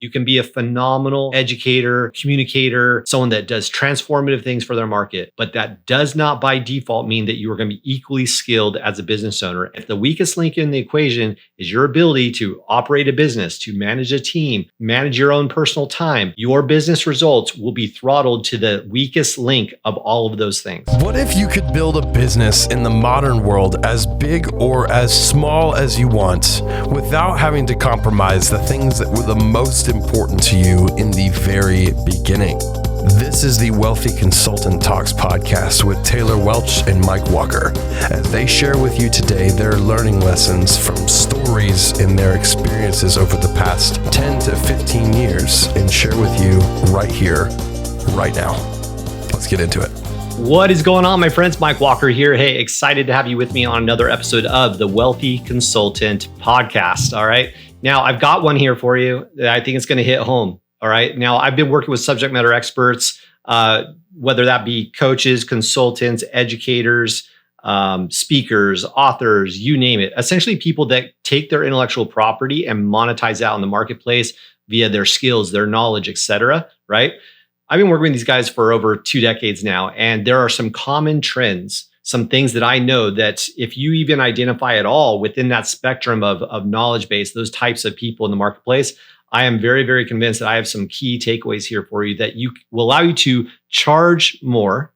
You can be a phenomenal educator, communicator, someone that does transformative things for their market, but that does not by default mean that you are going to be equally skilled as a business owner. If the weakest link in the equation is your ability to operate a business, to manage a team, manage your own personal time, your business results will be throttled to the weakest link of all of those things. What if you could build a business in the modern world as big or as small as you want without having to compromise the things that were the most important to you in the very beginning? This is the Wealthy Consultant Talks podcast with Taylor Welch and Mike Walker, as they share with you today their learning lessons from stories in their experiences over the past 10 to 15 years and share with you right here, right now. Let's get into it. What is going on, my friends? Mike Walker here. Hey, excited to have you with me on another episode of the Wealthy Consultant Podcast. All right. Now, I've got one here for you that I think it's going to hit home. All right. Now, I've been working with subject matter experts, whether that be coaches, consultants, educators, speakers, authors, you name it. Essentially, people that take their intellectual property and monetize out in the marketplace via their skills, their knowledge, etc. Right? I've been working with these guys for over 2 decades now, and there are some common trends, some things that I know that if you even identify at all within that spectrum of knowledge base, those types of people in the marketplace, I am very, very convinced that I have some key takeaways here for you that you will allow you to charge more,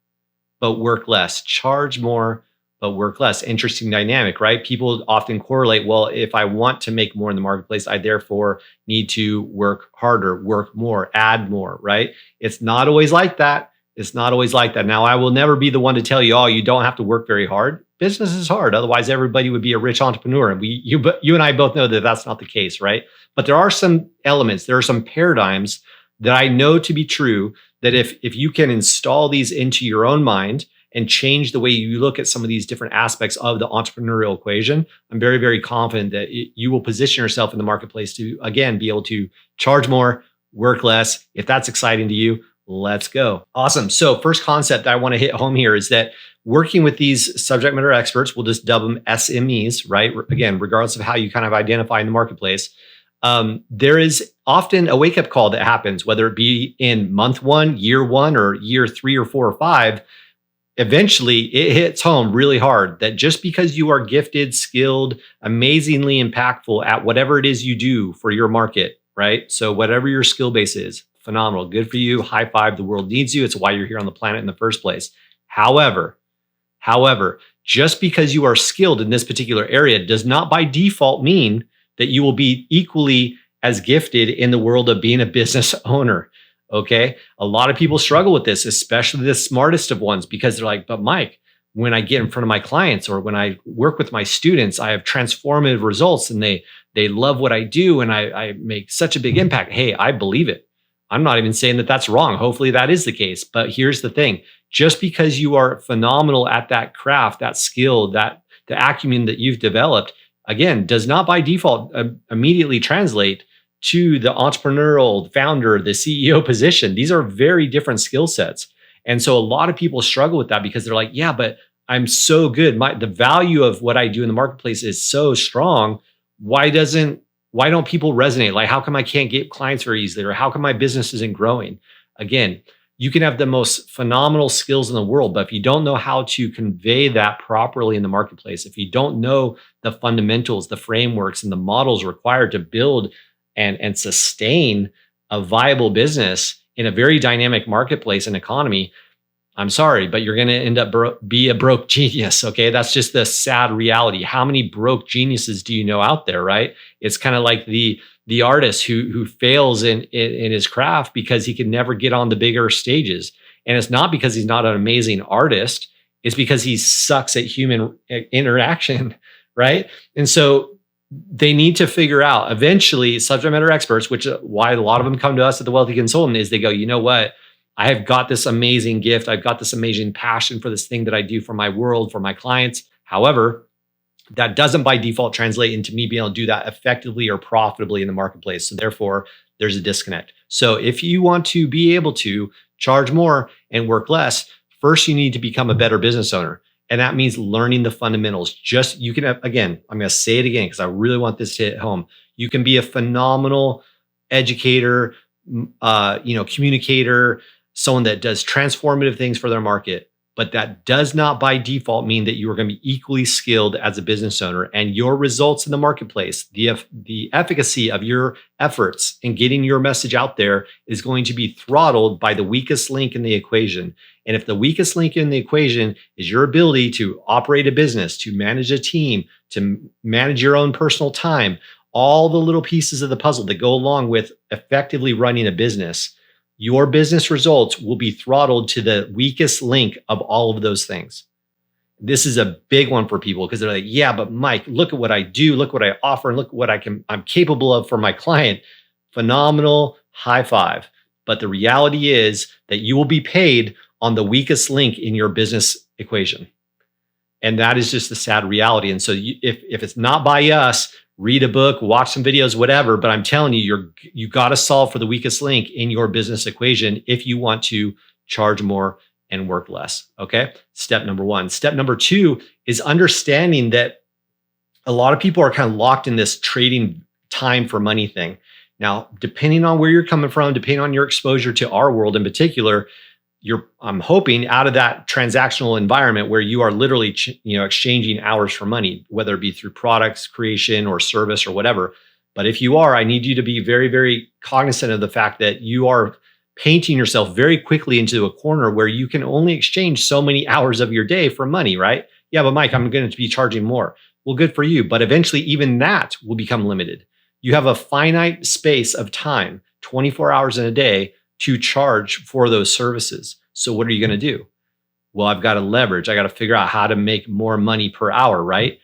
but work less. Charge more, but work less. Interesting dynamic, right? People often correlate, well, if I want to make more in the marketplace, I therefore need to work harder, work more, add more, right? It's not always like that. It's not always like that. Now, I will never be the one to tell you, oh, you don't have to work very hard. Business is hard. Otherwise, everybody would be a rich entrepreneur. And you and I both know that that's not the case, right? But there are some elements, there are some paradigms that I know to be true that if you can install these into your own mind and change the way you look at some of these different aspects of the entrepreneurial equation, I'm very, very confident that you will position yourself in the marketplace to, again, be able to charge more, work less. If that's exciting to you, let's go. Awesome. So first concept that I want to hit home here is that working with these subject matter experts, we'll just dub them SMEs, right? Again, regardless of how you kind of identify in the marketplace, there is often a wake-up call that happens, whether it be in month 1, year 1, or year 3 or 4 or 5. Eventually, it hits home really hard that just because you are gifted, skilled, amazingly impactful at whatever it is you do for your market, right? So whatever your skill base is, phenomenal, good for you, high five, the world needs you. It's why you're here on the planet in the first place. However, just because you are skilled in this particular area does not by default mean that you will be equally as gifted in the world of being a business owner. Okay. A lot of people struggle with this, especially the smartest of ones, because they're like, but Mike, when I get in front of my clients or when I work with my students, I have transformative results and they love what I do and I make such a big impact. Hey, I believe it. I'm not even saying that that's wrong. Hopefully that is the case. But here's the thing. Just because you are phenomenal at that craft, that skill, the acumen that you've developed, again, does not by default immediately translate to the entrepreneurial founder, the CEO position. These are very different skill sets. And so a lot of people struggle with that because they're like, yeah, but I'm so good. The value of what I do in the marketplace is so strong. Why don't people resonate? Like, how come I can't get clients very easily? Or how come my business isn't growing? Again, you can have the most phenomenal skills in the world, but if you don't know how to convey that properly in the marketplace, if you don't know the fundamentals, the frameworks, and the models required to build and sustain a viable business in a very dynamic marketplace and economy, I'm sorry, but you're going to end up be a broke genius. Okay. That's just the sad reality. How many broke geniuses do you know out there, right? It's kind of like the artist who fails in his craft because he can never get on the bigger stages. And it's not because he's not an amazing artist. It's because he sucks at human interaction, right? And so they need to figure out eventually, subject matter experts, which is why a lot of them come to us at the Wealthy Consultant, is they go, you know what? I have got this amazing gift. I've got this amazing passion for this thing that I do for my world, for my clients. However, that doesn't by default translate into me being able to do that effectively or profitably in the marketplace. So therefore, there's a disconnect. So if you want to be able to charge more and work less, first you need to become a better business owner. And that means learning the fundamentals. Again, I'm going to say it again because I really want this to hit home. You can be a phenomenal educator, communicator, someone that does transformative things for their market. But that does not by default mean that you are going to be equally skilled as a business owner, and your results in the marketplace, the efficacy of your efforts in getting your message out there is going to be throttled by the weakest link in the equation. And if the weakest link in the equation is your ability to operate a business, to manage a team, to manage your own personal time, all the little pieces of the puzzle that go along with effectively running a business, your business results will be throttled to the weakest link of all of those things. This is a big one for people because they're like, yeah, but Mike, look at what I do, look what I offer, and look what I'm capable of for my client. Phenomenal, high five. But the reality is that you will be paid on the weakest link in your business equation. And that is just the sad reality. And so if it's not by us, read a book, watch some videos, whatever. But I'm telling you, you got to solve for the weakest link in your business equation if you want to charge more and work less. Okay. Step number one. Step number two is understanding that a lot of people are kind of locked in this trading time for money thing. Now, depending on where you're coming from, depending on your exposure to our world in particular, I'm hoping out of that transactional environment where you are literally, exchanging hours for money, whether it be through products creation or service or whatever. But if you are, I need you to be very, very cognizant of the fact that you are painting yourself very quickly into a corner where you can only exchange so many hours of your day for money, right? Yeah, but Mike, I'm going to be charging more. Well, good for you. But eventually even that will become limited. You have a finite space of time, 24 hours in a day, to charge for those services. So what are you going to do? Well, I've got to leverage. I got to figure out how to make more money per hour, right?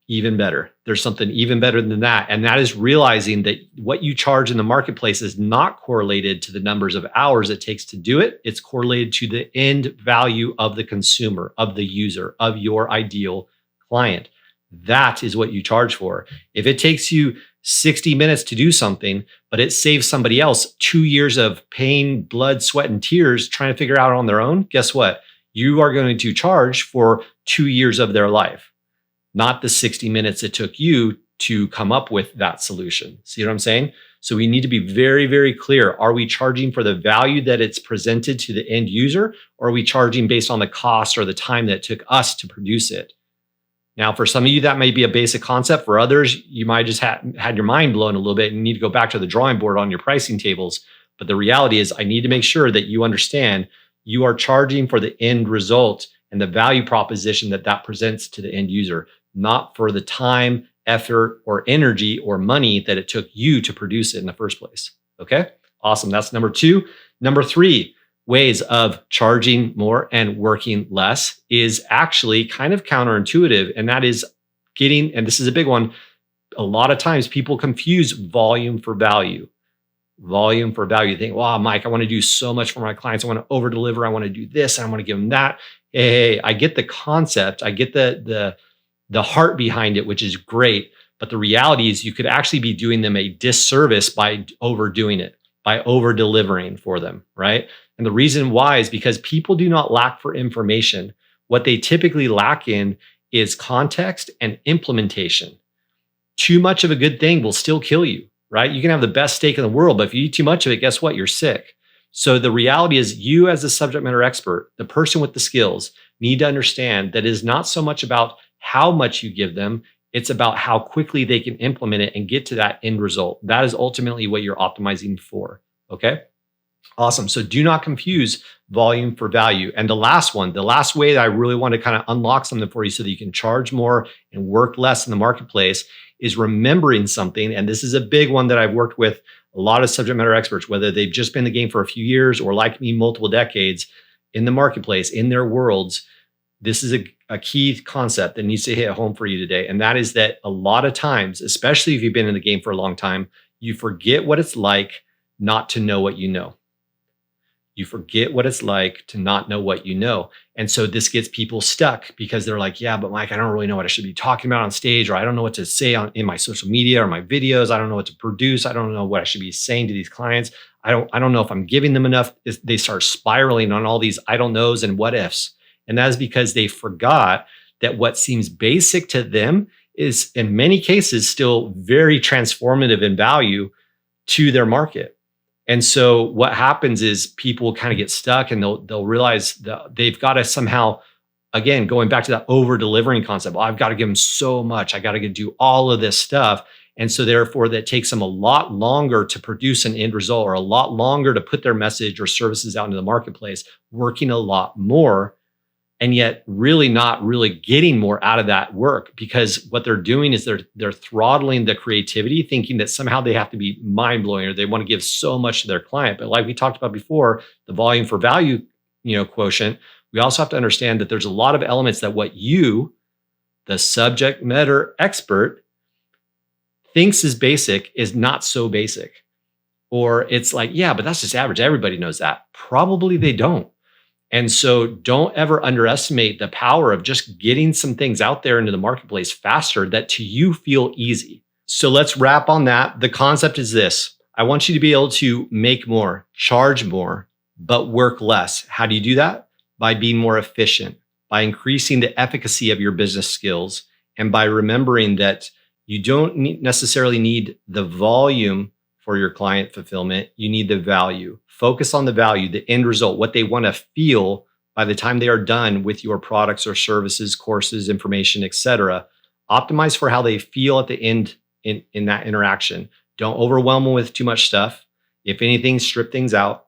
Even better. There's something even better than that. And that is realizing that what you charge in the marketplace is not correlated to the numbers of hours it takes to do it. It's correlated to the end value of the consumer, of the user, of your ideal client. That is what you charge for. If it takes you 60 minutes to do something, but it saves somebody else 2 years of pain, blood, sweat, and tears trying to figure out on their own, guess what? You are going to charge for 2 years of their life, not the 60 minutes it took you to come up with that solution. See what I'm saying? So we need to be very, very clear. Are we charging for the value that it's presented to the end user, or are we charging based on the cost or the time that it took us to produce it? Now, for some of you, that may be a basic concept. For others, you might just had your mind blown a little bit and you need to go back to the drawing board on your pricing tables. But the reality is I need to make sure that you understand you are charging for the end result and the value proposition that presents to the end user, not for the time, effort, or energy or money that it took you to produce it in the first place. Okay? Awesome. That's number two. Number three, ways of charging more and working less is actually kind of counterintuitive. And that is and this is a big one, a lot of times people confuse volume for value. Volume for value. They think, wow, Mike, I want to do so much for my clients. I want to over deliver. I want to do this. And I want to give them that. Hey, I get the concept. I get the heart behind it, which is great. But the reality is you could actually be doing them a disservice by overdoing it, by over delivering for them, right? And the reason why is because people do not lack for information. What they typically lack in is context and implementation. Too much of a good thing will still kill you, right? You can have the best steak in the world, but if you eat too much of it, guess what? You're sick. So the reality is you as a subject matter expert, the person with the skills, need to understand that it is not so much about how much you give them, it's about how quickly they can implement it and get to that end result. That is ultimately what you're optimizing for, okay? Awesome. So do not confuse volume for value. And the last way that I really want to kind of unlock something for you so that you can charge more and work less in the marketplace is remembering something. And this is a big one that I've worked with a lot of subject matter experts, whether they've just been in the game for a few years or like me, multiple decades in the marketplace, in their worlds. This is a key concept that needs to hit home for you today. And that is that a lot of times, especially if you've been in the game for a long time, you forget what it's like not to know what you know. You forget what it's like to not know what you know. And so this gets people stuck because they're like, yeah, but Mike, I don't really know what I should be talking about on stage, or I don't know what to say in my social media or my videos. I don't know what to produce. I don't know what I should be saying to these clients. I don't know if I'm giving them enough. They start spiraling on all these I don't knows and what ifs. And that is because they forgot that what seems basic to them is in many cases still very transformative in value to their market. And so what happens is people kind of get stuck and they'll realize that they've got to somehow, again, going back to that over delivering concept. Well, I've got to give them so much. I got to do all of this stuff. And so therefore that takes them a lot longer to produce an end result, or a lot longer to put their message or services out into the marketplace, working a lot more, and yet really not really getting more out of that work, because what they're doing is they're throttling the creativity, thinking that somehow they have to be mind blowing or they want to give so much to their client. But like we talked about before, the volume for value, quotient, we also have to understand that there's a lot of elements that what you, the subject matter expert, thinks is basic is not so basic. Or it's like, yeah, but that's just average. Everybody knows that. Probably they don't. And so don't ever underestimate the power of just getting some things out there into the marketplace faster that to you feel easy. So let's wrap on that. The concept is this. I want you to be able to make more, charge more, but work less. How do you do that? By being more efficient, by increasing the efficacy of your business skills, and by remembering that you don't necessarily need the volume for your client fulfillment. You need the value. Focus on the value, the end result, what they want to feel by the time they are done with your products or services, courses, information, etc. Optimize for how they feel at the end in that interaction. Don't overwhelm them with too much stuff. If anything, strip things out,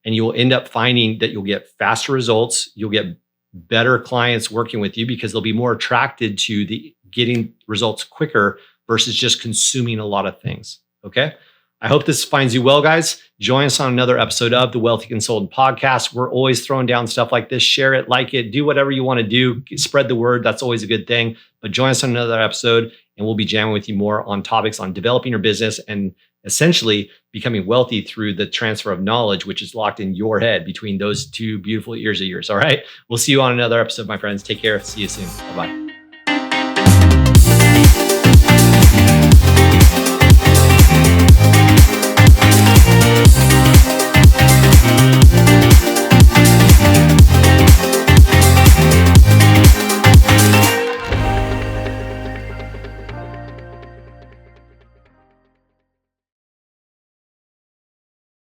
and you will end up finding that you'll get faster results. You'll get better clients working with you because they'll be more attracted to the getting results quicker versus just consuming a lot of things. Okay. I hope this finds you well, guys. Join us on another episode of the Wealthy Consultant Podcast. We're always throwing down stuff like this. Share it, like it, do whatever you want to do. Spread the word. That's always a good thing. But join us on another episode, and we'll be jamming with you more on topics on developing your business and essentially becoming wealthy through the transfer of knowledge, which is locked in your head between those two beautiful ears of yours. All right. We'll see you on another episode, my friends. Take care. See you soon. Bye-bye.